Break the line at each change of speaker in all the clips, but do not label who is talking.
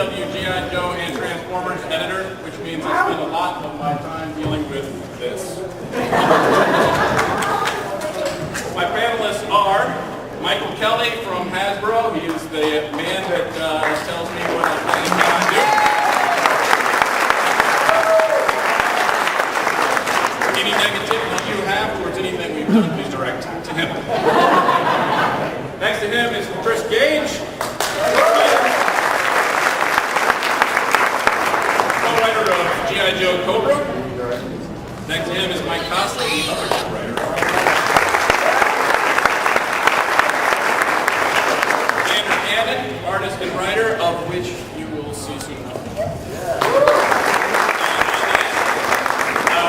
IDW G.I. Joe and Transformers editor, which means I spend a lot of my time dealing with this. My panelists are Michael Kelly from Hasbro. He is the man that tells me what I can and cannot do. Any negativity you have towards anything we've done, please direct to him. Next to him is Gage. Co-writer of G.I. Joe Cobra. Next to him is Mike Costa, the other co-writer. Zander Cannon, artist and writer, of which you will see soon enough.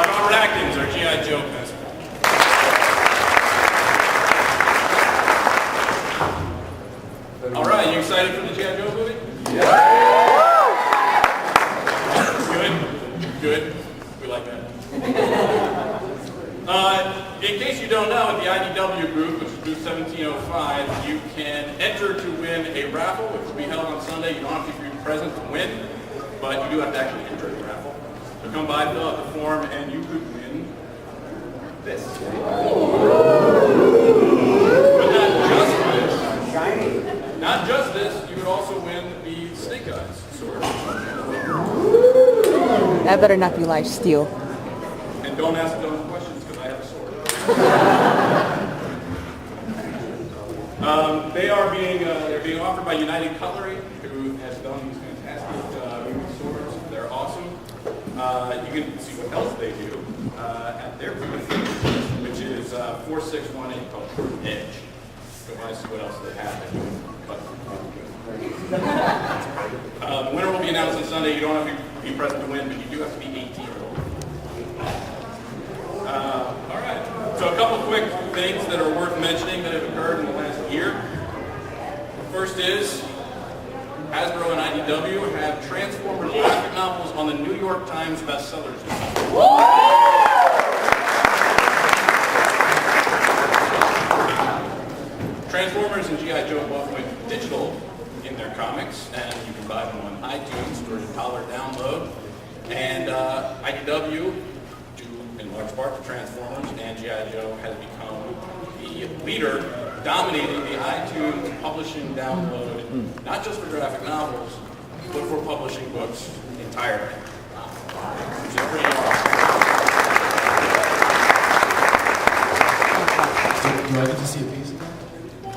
Robert Atkins, our G.I. Joe pencil. All right, you excited for the G.I. Joe movie? Yeah. Good. We like that. In case you don't know, at the IDW booth, which is booth 1705, you can enter to win a raffle, which will be held on Sunday. You don't have to be present to win, but you do have to actually enter the raffle. So come by, fill out the form, and you could win this. But not just this. Not just this, you would also win the Snake Eyes sword.
That better not be life steal.
And don't ask dumb questions because I have a sword. They're being offered by United Cutlery, who has done these fantastic movie swords. They're awesome. You can see what else they do at their booth, which is 4618 called Edge. Go by and see what else they have that you can cut. The winner will be announced on Sunday. You don't have to be present to win, but you do have to be 18 or older. All right. So a couple quick things that are worth mentioning that have occurred in the last year. First is Hasbro and IDW have Transformers graphic novels on the New York Times bestsellers list. Transformers and G.I. Joe both went digital in their comics, and you can buy them on iTunes for a $1 download. And IDW, due in large part to Transformers and G.I. Joe, has become the leader, dominating the iTunes publishing download, not just for graphic novels, but for publishing books entirely. Which is pretty awesome.
Do I get to see a piece of that?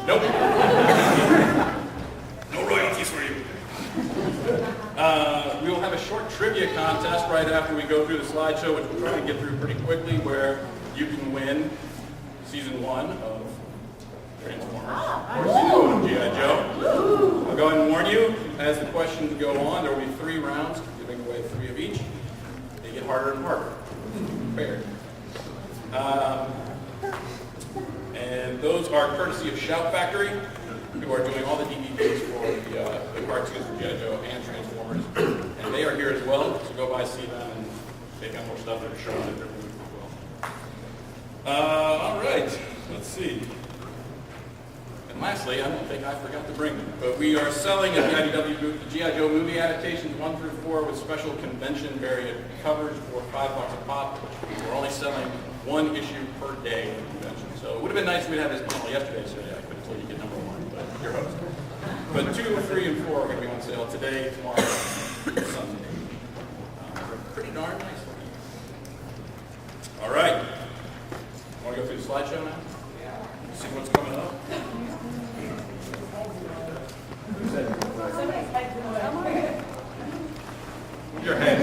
Nope. No royalties for you. We will have a short trivia contest right after we go through the slideshow, which we'll try to get through pretty quickly, where you can win Season 1 of Transformers or Season 1 of G.I. Joe. I'll go ahead and warn you, as the questions go on, there will be 3 rounds, giving away 3 of each. They get harder and harder. Fair. And those are courtesy of Shout Factory, who are doing all the DVDs for the cartoons for G.I. Joe and Transformers. And they are here as well, so go by, see them, and they got more stuff that are showing at their booth as well. All right, let's see. And lastly, I don't think I forgot to bring them, but we are selling at the IDW booth the G.I. Joe movie adaptations 1 through 4 with special convention variant covers for $5 a pop. We're only selling 1 issue per day at the convention. So it would have been nice if we'd had this panel yesterday, so yeah, I could have told you get number 1, but you're host. But 2, 3, and 4 are going to be on sale today, tomorrow, and Sunday. They're pretty darn nice. All right. Want to go through the slideshow now? See what's coming up? Your head.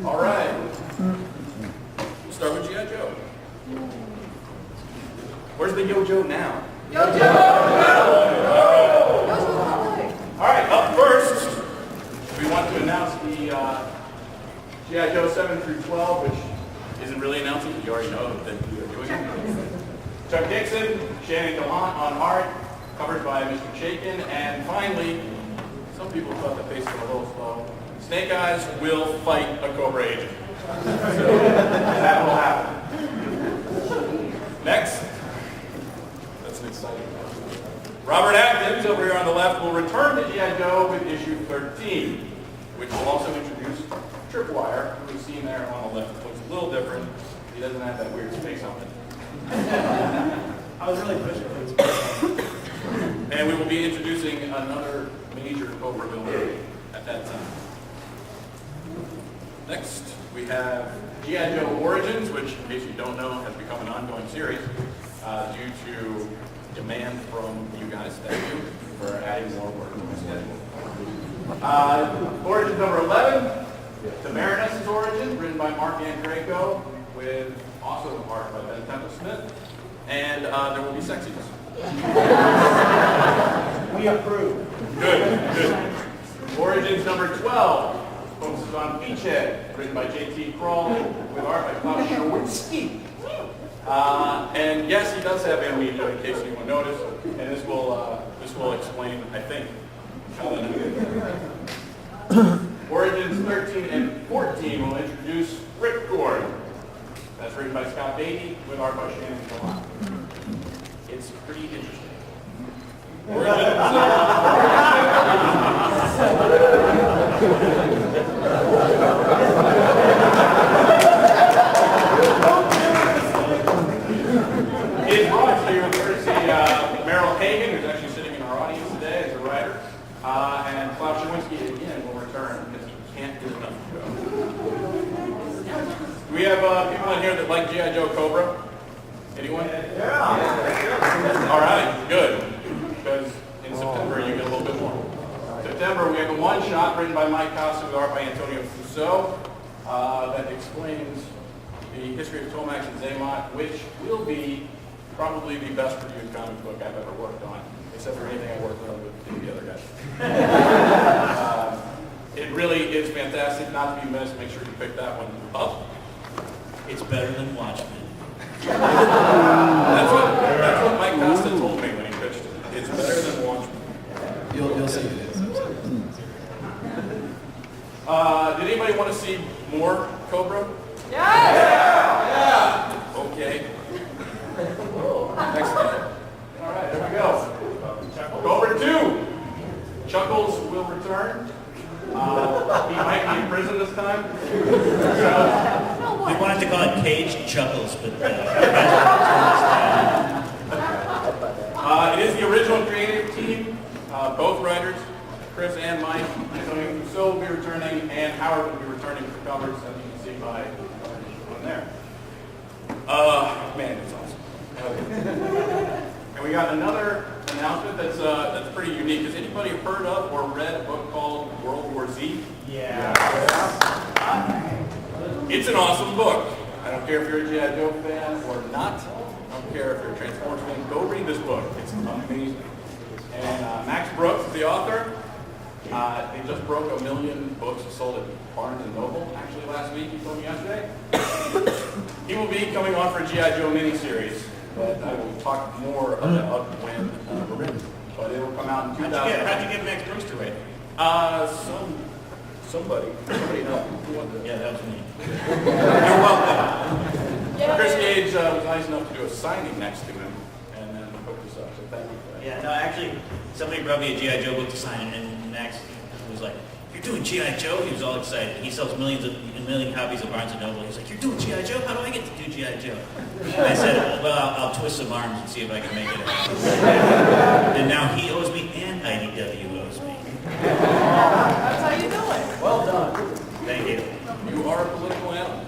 All right. We'll start with G.I. Joe. Where's the Yo-Jo now? Yo-Jo! All right, up first, we want to announce the G.I. Joe 7 through 12, which isn't really announcing, but you already know that we are doing it. Chuck Dixon, Shannon Gallant on art, covered by Mr. Chaikin, and finally, some people thought the pace was a little slow. Snake Eyes will fight a Cobra agent. So that will happen. Next, that's an exciting one. Robert Atkins, over here on the left, will return to G.I. Joe with issue 13, which will also introduce Tripwire, who we've seen there on the left. It looks a little different. He doesn't have that weird space helmet.
I was really pushing for this.
And we will be introducing another major Cobra villain at that time. Next, we have G.I. Joe Origins, which, in case you don't know, has become an ongoing series due to demand from you guys. Thank you for adding more work to my schedule. Origins number 11, The Baroness's Origin, written by Mark Andreyko, with also art by Ben Temple-Smith. And there will be sexiness.
We approve.
Good. Origins number 12 focuses on Beachhead, written by J.T. Crawley, with art by Klaus Schawinski. And yes, he does have amnesia, in case anyone noticed. And this will explain, I think, how that is. Origins 13 and 14 will introduce Ripcord. That's written by Scott Beatty, with art by Shannon Gallant. It's pretty interesting. It's brought to you courtesy Merrill Hagan, who's actually sitting in our audience today as a writer, and Klaus Schawinski again will return because he can't get enough to go. Do we have people in here that like G.I. Joe Cobra? Anyone? Yeah. All right, good. Because in September you get a little bit more. September we have a one-shot written by Mike Costa with art by Antonio Fuso that explains the history of Tomax and Zaymot, which will be probably the best reviewed comic book I've ever worked on, except for anything I worked on with the other guys. It really is fantastic, not to be missed. Make sure you pick that one up.
It's better than Watchmen.
That's what Mike Costa told me when he pitched it. It's better than Watchmen.
You'll see it is.
Did anybody want to see more Cobra?
Yes!
Yeah! Okay. Next time. All right, there we go. Cobra 2. Chuckles will return. He might be in prison this time.
We wanted to call it Cage Chuckles, but
it is the original creative team, both writers, Chris and Mike. Antonio Fuso will be returning, and Howard will be returning for covers, as you can see by on there. Man, it's awesome. And we got another announcement that's pretty unique. Has anybody heard of or read a book called World War Z?
Yeah.
It's an awesome book. I don't care if you're a G.I. Joe fan or not. I don't care if you're a Transformers fan. Go read this book. It's amazing. And Max Brooks is the author. They just broke 1 million books sold at Barnes & Noble, actually last week, he told me yesterday. He will be coming on for a G.I. Joe miniseries, but I will talk more about when we're ready. But it will come out in 2000.
how'd you get Max Brooks to write?
Somebody help.
Yeah, that was me.
You're welcome. Chris Gage was nice enough to do a signing next to him, and then hooked us up, so thank you for that.
Yeah, no, actually, somebody brought me a G.I. Joe book to sign, and Max was like, "You're doing G.I. Joe?" He was all excited. He sells a million copies of Barnes & Noble. He's like, "You're doing G.I. Joe? How do I get to do G.I. Joe?" I said, "Well, I'll twist some arms and see if I can make it happen." And now he owes me and IDW owes me.
That's how you do it.
Well done.
Thank you.
You are a political animal.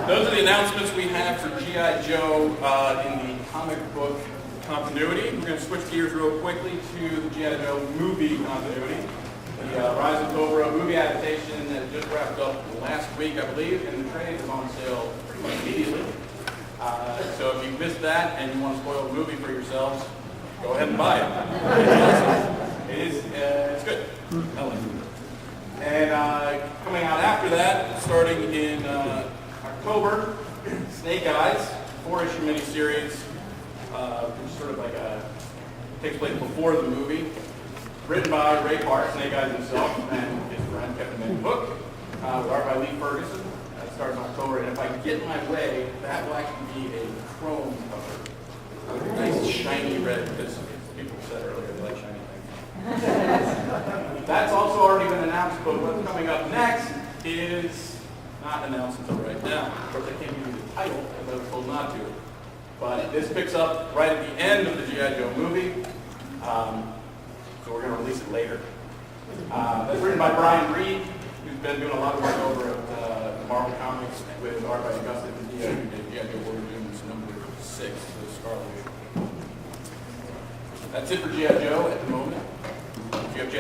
Those are the announcements we have for G.I. Joe in the comic book continuity. We're going to switch gears real quickly to the G.I. Joe movie continuity. The Rise of Cobra movie adaptation that just wrapped up last week, I believe, and the trade is on sale pretty much immediately. So if you missed that and you want to spoil the movie for yourselves, go ahead and buy it. It's awesome. It's good. And coming out after that, starting in October, Snake Eyes, 4-issue miniseries, which is sort of like takes place before the movie. Written by Ray Park, Snake Eyes himself, and his friend Captain Man Hook, with art by Lee Ferguson. That starts in October, and if I get my way, that will actually be a chrome cover. A nice shiny red, because people said earlier, they like shiny things. That's also already been announced, but what's coming up next is not announced until right now. Of course, I can't give you the title, because I was told not to. But this picks up right at the end of the G.I. Joe movie, so we're going to release it later. That's written by Brian Reed, who's been doing a lot of work over at Marvel Comics with art by Augusta and G.I. Joe Origins number 6, the Scarlet Witch. That's it for G.I. Joe at the moment. If you have G.I.